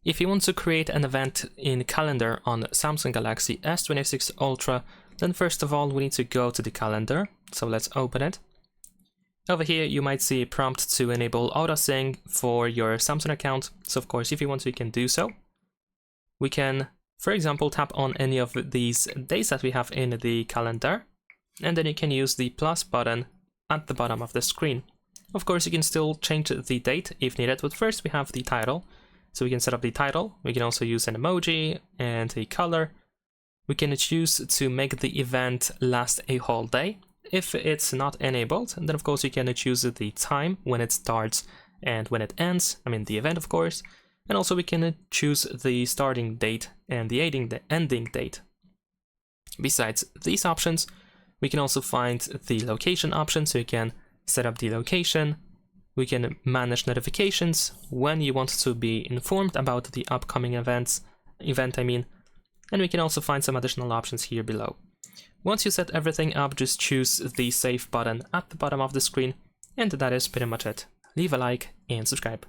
If you want to create an event in calendar on Samsung Galaxy S26 Ultra, then first of all we need to go to the calendar. So let's open it. Over here you might see a prompt to enable auto sync for your Samsung account. So of course if you want to, you can do so. We can, for example, tap on any of these days that we have in the calendar, and then you can use the plus button at the bottom of the screen. Of course, you can still change the date if needed, but first we have the title. So we can set up the title. We can also use an emoji and a color. We can choose to make the event last a whole day. If it's not enabled, then of course you can choose the time when it starts and when it ends. I mean the event, of course. And also we can choose the starting date and the ending date. Besides these options, we can also find the location option, so you can set up the location. We can manage notifications when you want to be informed about the upcoming event, and we can also find some additional options here below. Once you set everything up, just choose the save button at the bottom of the screen, and that is pretty much it. Leave a like and subscribe.